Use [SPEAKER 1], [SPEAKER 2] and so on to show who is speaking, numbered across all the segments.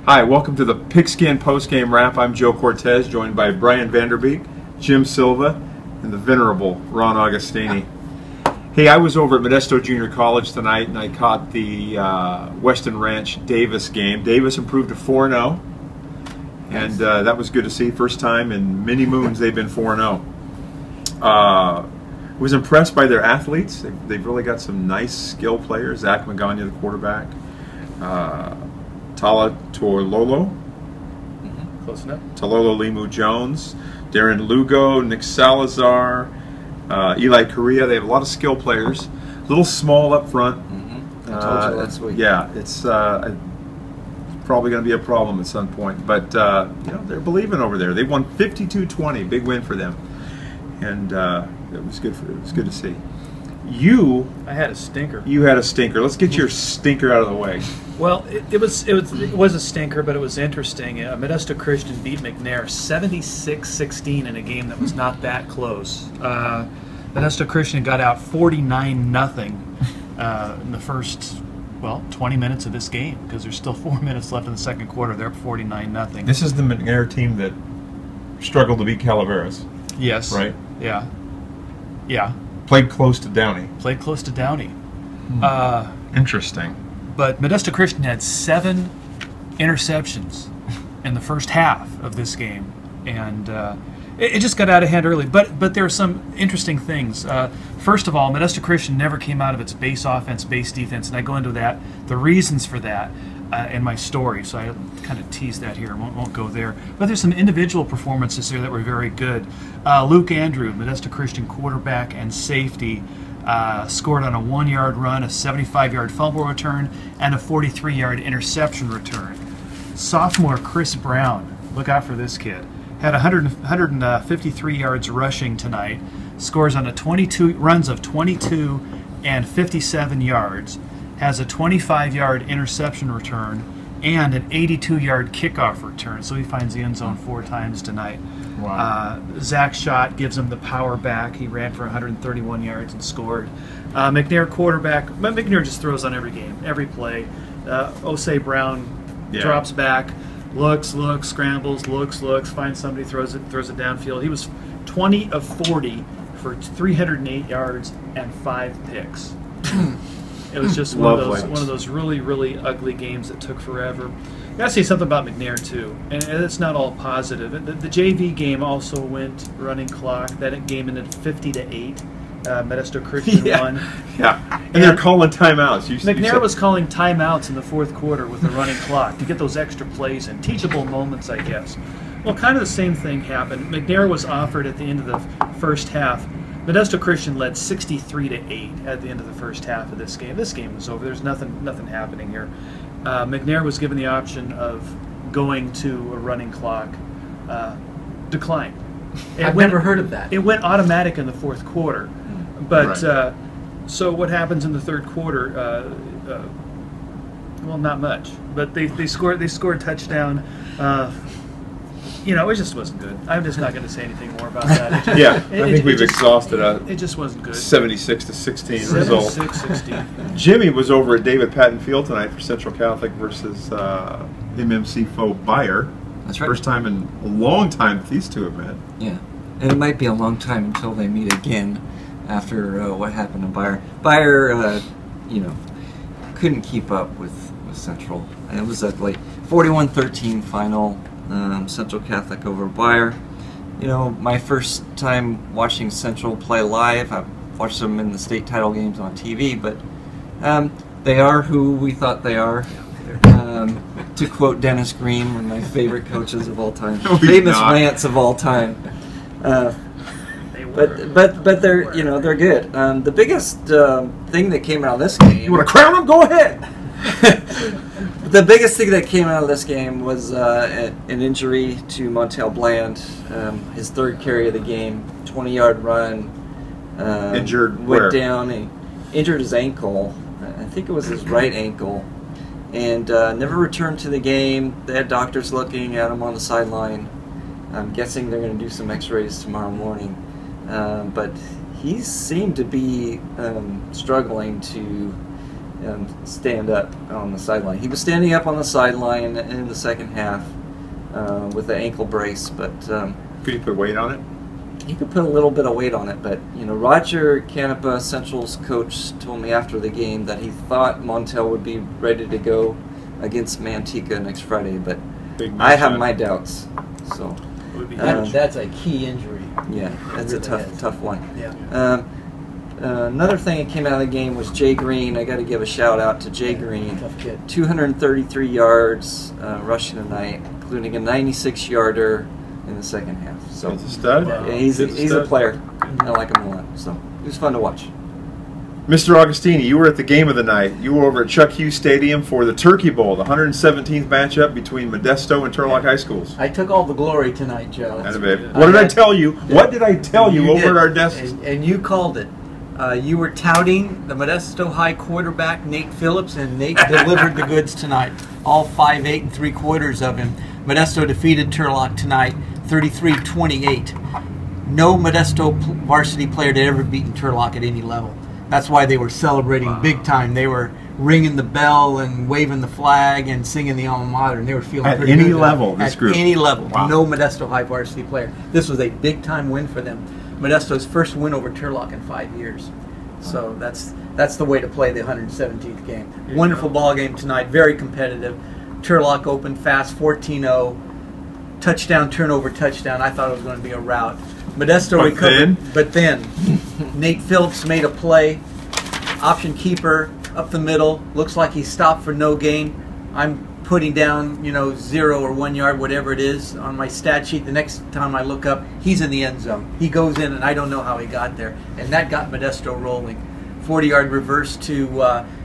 [SPEAKER 1] Hi, welcome to the Pigskin Postgame Wrap. I'm Joe Cortez, joined by VanderBeek, Jim Silva, and the venerable Ron Agostini. Hey, I was over at Modesto Junior College tonight, and I caught the Weston Ranch Davis game. Davis improved to 4-0, and that was good to see. First time in many moons they've been 4-0. Was impressed by their athletes. They've really got some nice skill players. Zach Magana, the quarterback. Tala Torlolo.
[SPEAKER 2] Close enough.
[SPEAKER 1] Talolo Limu Jones. Darren Lugo. Nick Salazar. Eli Correa. They have a lot of skill players. A little small up front.
[SPEAKER 3] I told you last week.
[SPEAKER 1] Yeah, it's probably going to be a problem at some point. But you know, they're believing over there. They won 52-20. Big win for them. And it was good to see.
[SPEAKER 2] I had a stinker.
[SPEAKER 1] You had a stinker. Let's get your stinker out of the way.
[SPEAKER 2] Well, it was a stinker, but it was interesting. Modesto Christian beat McNair 76-16 in a game that was not that close. Modesto Christian got out 49-0 in the first 20 minutes of this game, because there's still 4 minutes left in the second quarter. They're up 49-0.
[SPEAKER 1] This is the McNair team that struggled to beat Calaveras.
[SPEAKER 2] Yes.
[SPEAKER 1] Right?
[SPEAKER 2] Yeah. Yeah.
[SPEAKER 1] Played close to Downey.
[SPEAKER 2] Played close to Downey.
[SPEAKER 1] Interesting.
[SPEAKER 2] But Modesto Christian had 7 interceptions in the first half of this game, and it just got out of hand early. But there are some interesting things. First of all, Modesto Christian never came out of its base offense, base defense, and I go into that, the reasons for that, in my story. So I kind of tease that here. Won't go there. But there's some individual performances there that were very good. Luke Andrew, Modesto Christian quarterback and safety, scored on a 1-yard run, a 75-yard fumble return, and a 43-yard interception return. Sophomore Chris Brown, look out for this kid, had 153 yards rushing tonight, scores on runs of 22 and 57 yards, has a 25-yard interception return, and an 82-yard kickoff return. So he finds the end zone 4 times tonight.
[SPEAKER 1] Wow.
[SPEAKER 2] Zach Schott gives him the power back. He ran for 131 yards and scored. McNair quarterback. McNair just throws on every game, every play. Osei Brown drops back, looks, scrambles, looks, finds somebody, throws it downfield. He was 20 of 40 for 308 yards and 5 picks. It was just one of those really, really ugly games that took forever. I gotta say something about McNair too, and it's not all positive. The JV game also went running clock. That game ended 50-8. Modesto Christian won.
[SPEAKER 1] Yeah, and they're calling timeouts.
[SPEAKER 2] McNair was calling timeouts in the fourth quarter with the running clock to get those extra plays and teachable moments, I guess. Well, kind of the same thing happened. McNair was offered at the end of the first half. Modesto Christian led 63-8 at the end of the first half of this game. This game was over. There's nothing happening here. McNair was given the option of going to a running clock. Declined.
[SPEAKER 3] I've never heard of that.
[SPEAKER 2] It went automatic in the fourth quarter. But so what happens in the third quarter? Well, not much. But they scored a touchdown. It just wasn't good. I'm just not going to say anything more about that.
[SPEAKER 1] I think we've exhausted
[SPEAKER 2] it just wasn't good.
[SPEAKER 1] 76-16 result.
[SPEAKER 2] 76-16.
[SPEAKER 1] Jimmy was over at David Patton Field tonight for Central Catholic versus MMC foe Beyer.
[SPEAKER 3] That's right.
[SPEAKER 1] First time in a long time that these two have met.
[SPEAKER 3] Yeah, and it might be a long time until they meet again after what happened to Beyer. Beyer, couldn't keep up with Central. And it was a 41-13 final. Central Catholic over Beyer. My first time watching Central play live. I've watched them in the state title games on TV, but they are who we thought they are. To quote Dennis Green, one of my favorite coaches of all time, famous rants of all time. But they're good. The biggest thing that came out of this game.
[SPEAKER 1] You want to crown them? Go ahead.
[SPEAKER 3] The biggest thing that came out of this game was an injury to Montel Bland, his third carry of the game, 20-yard run.
[SPEAKER 1] Injured
[SPEAKER 3] went
[SPEAKER 1] where?
[SPEAKER 3] Down. He injured his ankle. I think it was his right ankle, and never returned to the game. They had doctors looking at him on the sideline. I'm guessing they're going to do some X-rays tomorrow morning, but he seemed to be struggling to and stand up on the sideline. He was standing up on the sideline in the second half with the ankle brace, but
[SPEAKER 1] Could you put weight on it?
[SPEAKER 3] he could put a little bit of weight on it. But Roger Canepa, Central's coach, told me after the game that he thought Montel would be ready to go against Manteca next Friday, but
[SPEAKER 1] Big
[SPEAKER 3] I have
[SPEAKER 1] matchup.
[SPEAKER 3] my doubts. So
[SPEAKER 4] That's a key injury.
[SPEAKER 3] yeah, that's a
[SPEAKER 4] really is.
[SPEAKER 3] tough one.
[SPEAKER 4] Yeah.
[SPEAKER 3] Another thing that came out of the game was Jay Green. I got to give a shout out to Jay Green.
[SPEAKER 4] Tough kid.
[SPEAKER 3] 233 yards rushing tonight, including a 96-yarder in the second half. So
[SPEAKER 1] He's a stud.
[SPEAKER 4] Wow.
[SPEAKER 3] yeah, he's a
[SPEAKER 1] stud.
[SPEAKER 3] player. I like him a lot. So it was fun to watch.
[SPEAKER 1] Mr. Agostini, you were at the game of the night. You were over at Chuck Hughes Stadium for the Turkey Bowl, the 117th matchup between Modesto and Turlock High Schools.
[SPEAKER 4] I took all the glory tonight, Joe.
[SPEAKER 1] That's it. What did I tell you? What did I tell you over
[SPEAKER 4] did.
[SPEAKER 1] at our desks?
[SPEAKER 4] And you called it. You were touting the Modesto High quarterback, Nate Phillips, and Nate delivered the goods tonight. All 5'8" and 3/4 of him. Modesto defeated Turlock tonight, 33-28. No Modesto varsity player had ever beaten Turlock at any level. That's why they were celebrating big time. They were ringing the bell and waving the flag and singing the alma mater, and they were feeling
[SPEAKER 1] At
[SPEAKER 4] pretty
[SPEAKER 1] any
[SPEAKER 4] good.
[SPEAKER 1] level, this group.
[SPEAKER 4] At any level.
[SPEAKER 1] Wow.
[SPEAKER 4] No Modesto High varsity player. This was a big time win for them. Modesto's first win over Turlock in 5 years. So that's the way to play the 117th game. Wonderful ball game tonight, very competitive. Turlock opened fast, 14-0. Touchdown, turnover, touchdown. I thought it was going to be a rout. Modesto
[SPEAKER 1] But
[SPEAKER 4] recovered,
[SPEAKER 1] then?
[SPEAKER 4] but then Nate Phillips made a play. Option keeper up the middle. Looks like he stopped for no gain. I'm putting down 0 or 1 yard, whatever it is, on my stat sheet. The next time I look up, he's in the end zone. He goes in, and I don't know how he got there. And that got Modesto rolling. 40-yard reverse to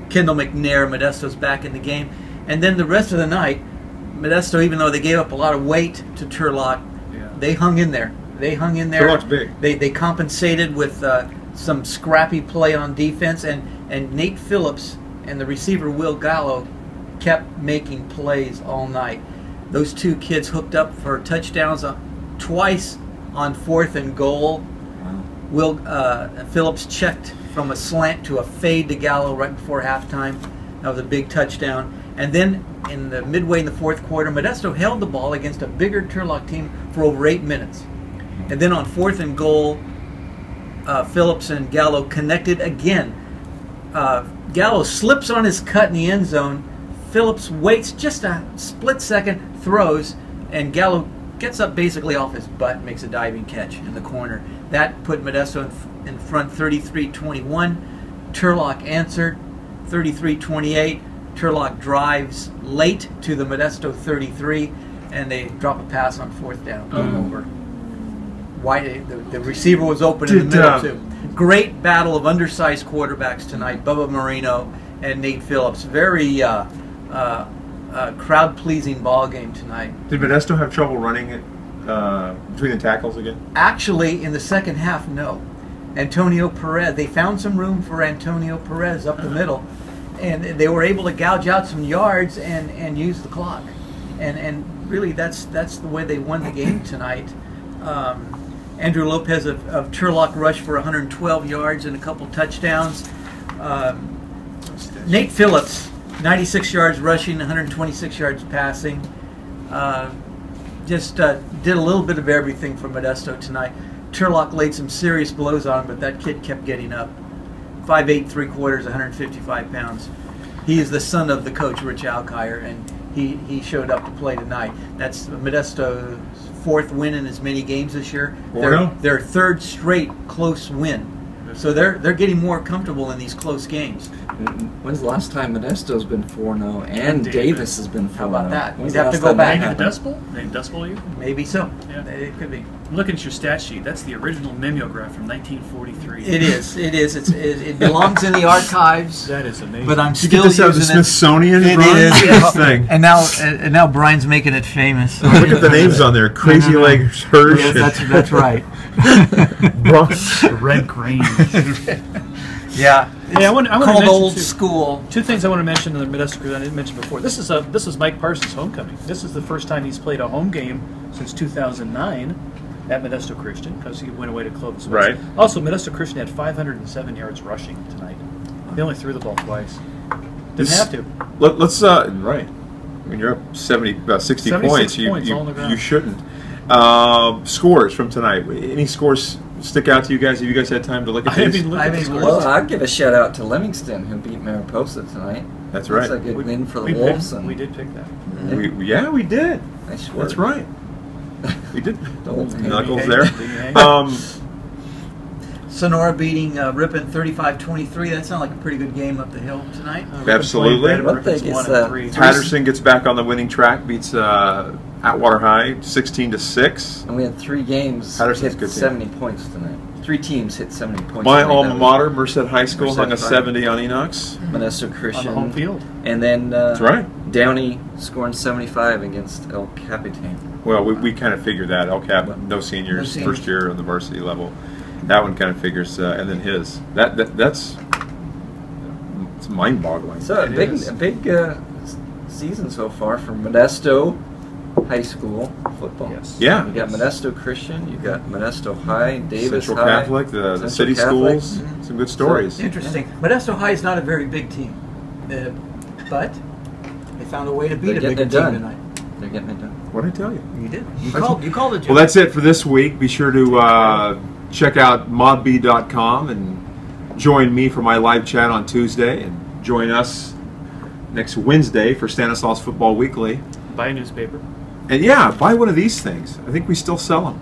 [SPEAKER 4] Kendall-McNair. Modesto's back in the game. And then the rest of the night, Modesto, even though they gave up a lot of weight to Turlock, they hung in there.
[SPEAKER 1] Turlock's big.
[SPEAKER 4] They compensated with some scrappy play on defense, and Nate Phillips and the receiver Will Gallo kept making plays all night. Those two kids hooked up for touchdowns twice on 4th and goal. Will Phillips checked from a slant to a fade to Gallo right before halftime. That was a big touchdown. And then in the midway in the fourth quarter, Modesto held the ball against a bigger Turlock team for over 8 minutes. And then on 4th and goal, Phillips and Gallo connected again. Gallo slips on his cut in the end zone. Phillips waits just a split second, throws, and Gallo gets up basically off his butt and makes a diving catch in the corner. That put Modesto in front 33-21. Turlock answered 33-28. Turlock drives late to the Modesto 33, and they drop a pass on 4th down. Over. The receiver was open in the middle, too. Great battle of undersized quarterbacks tonight. Bubba Marino and Nate Phillips. Very crowd-pleasing ball game tonight.
[SPEAKER 1] Did Modesto have trouble running it between the tackles again?
[SPEAKER 4] Actually, in the second half, no. Antonio Perez, they found some room for Antonio Perez up the middle, and they were able to gouge out some yards and use the clock. And really, that's the way they won the game tonight. Andrew Lopez of Turlock rushed for 112 yards and a couple touchdowns. Nate Phillips, 96 yards rushing, 126 yards passing. Just did a little bit of everything for Modesto tonight. Turlock laid some serious blows on him, but that kid kept getting up. 5'8", 3/4, 155 pounds. He is the son of the coach, Rich Alkire, and he showed up to play tonight. That's Modesto's 4th win in as many games this year. Their 3rd straight close win. So they're getting more comfortable in these close games.
[SPEAKER 3] When's the last time Modesto's been 4-0 and Davis has been 4-0?
[SPEAKER 4] How about that?
[SPEAKER 3] When's
[SPEAKER 4] You'd
[SPEAKER 3] the
[SPEAKER 4] have to
[SPEAKER 3] last
[SPEAKER 4] go
[SPEAKER 3] time
[SPEAKER 4] back.
[SPEAKER 3] that
[SPEAKER 5] Maybe the
[SPEAKER 3] happened?
[SPEAKER 5] Dust Bowl? Maybe Dust Bowl year?
[SPEAKER 4] Maybe so.
[SPEAKER 5] Yeah.
[SPEAKER 4] It could be.
[SPEAKER 5] Look at your stat sheet. That's the original mimeograph from 1943.
[SPEAKER 4] It is. It belongs in the archives.
[SPEAKER 5] That is amazing.
[SPEAKER 4] But I'm
[SPEAKER 1] Did you
[SPEAKER 4] still
[SPEAKER 1] get this out of the
[SPEAKER 4] using it.
[SPEAKER 1] Smithsonian?
[SPEAKER 4] It
[SPEAKER 1] Ron?
[SPEAKER 4] is.
[SPEAKER 1] Look at this thing.
[SPEAKER 4] And now Brian's making it famous.
[SPEAKER 1] Look at the names on there. Crazy
[SPEAKER 4] No.
[SPEAKER 1] Legs Hirsch.
[SPEAKER 4] Yes, that's right.
[SPEAKER 5] The red green.
[SPEAKER 4] Yeah.
[SPEAKER 5] Hey, I want to
[SPEAKER 4] Called
[SPEAKER 5] mention
[SPEAKER 4] old
[SPEAKER 5] too-
[SPEAKER 4] school.
[SPEAKER 5] Two things I want to mention in the Modesto group I didn't mention before. This is Mike Parsons' homecoming. This is the first time he's played a home game since 2009 at Modesto Christian because he went away to Clovis.
[SPEAKER 1] Right.
[SPEAKER 5] Also, Modesto Christian had 507 yards rushing tonight. They only threw the ball twice. Didn't have to.
[SPEAKER 1] Let's right. When you're up 60
[SPEAKER 5] 76
[SPEAKER 1] points,
[SPEAKER 5] points all on the ground.
[SPEAKER 1] you shouldn't. Scores from tonight. Any scores stick out to you guys? Have you guys had time to look at
[SPEAKER 5] I
[SPEAKER 1] these?
[SPEAKER 5] haven't looked at the scores.
[SPEAKER 3] Well, I'd give a shout out to Livingston, who beat Mariposa tonight.
[SPEAKER 1] That's right.
[SPEAKER 3] That's a good win for the
[SPEAKER 5] we
[SPEAKER 3] Wolves.
[SPEAKER 5] we did pick that.
[SPEAKER 1] We did.
[SPEAKER 3] Nice work.
[SPEAKER 1] That's right. We did.
[SPEAKER 3] The Wolves game.
[SPEAKER 1] Knuckles
[SPEAKER 5] Did
[SPEAKER 1] there.
[SPEAKER 5] you hang?
[SPEAKER 4] Sonora beating Ripon 35-23. That sounded like a pretty good game up the hill tonight.
[SPEAKER 1] Absolutely.
[SPEAKER 5] Ripon
[SPEAKER 3] What
[SPEAKER 5] played
[SPEAKER 3] thing
[SPEAKER 5] better.
[SPEAKER 3] is,
[SPEAKER 5] Rippon's 1 and 3.
[SPEAKER 1] Patterson gets back on the winning track, beats Atwater High 16-6.
[SPEAKER 3] And we had 3 games
[SPEAKER 1] Patterson's
[SPEAKER 3] hit
[SPEAKER 1] good team.
[SPEAKER 3] 70 points tonight. 3 teams hit 70 points.
[SPEAKER 1] My
[SPEAKER 3] tonight.
[SPEAKER 1] alma
[SPEAKER 3] That was
[SPEAKER 1] mater, Merced High School,
[SPEAKER 3] Merced
[SPEAKER 1] hung a
[SPEAKER 3] High.
[SPEAKER 1] 70 on Enox.
[SPEAKER 3] Modesto Christian.
[SPEAKER 5] On the home field.
[SPEAKER 3] And then
[SPEAKER 1] That's right.
[SPEAKER 3] Downey scoring 75 against El Capitan.
[SPEAKER 1] Well, we kind of figured that. El Cap, no seniors,
[SPEAKER 4] No seniors.
[SPEAKER 1] first year on the varsity level. That one kind of figures, and then his. That's it's mind-boggling.
[SPEAKER 3] So
[SPEAKER 5] It is.
[SPEAKER 3] a big season so far for Modesto High School football.
[SPEAKER 5] Yes.
[SPEAKER 1] Yeah.
[SPEAKER 3] You got Modesto Christian, you got Modesto High, Davis
[SPEAKER 1] Central
[SPEAKER 3] High,
[SPEAKER 1] Catholic, the
[SPEAKER 3] Central
[SPEAKER 1] city
[SPEAKER 3] Catholic.
[SPEAKER 1] schools, some good stories.
[SPEAKER 4] Interesting. Modesto High is not a very big team, but they found a way to beat
[SPEAKER 3] They're
[SPEAKER 4] a
[SPEAKER 3] getting
[SPEAKER 4] bigger
[SPEAKER 3] it
[SPEAKER 4] team
[SPEAKER 3] done.
[SPEAKER 4] tonight.
[SPEAKER 3] They're getting it done.
[SPEAKER 1] What did I tell you?
[SPEAKER 4] You did. You called it. Joe.
[SPEAKER 1] Well, that's it for this week. Be sure to check out modbee.com and join me for my live chat on Tuesday, and join us next Wednesday for Stanislaus Football Weekly.
[SPEAKER 5] Buy a newspaper.
[SPEAKER 1] And yeah, buy one of these things. I think we still sell them.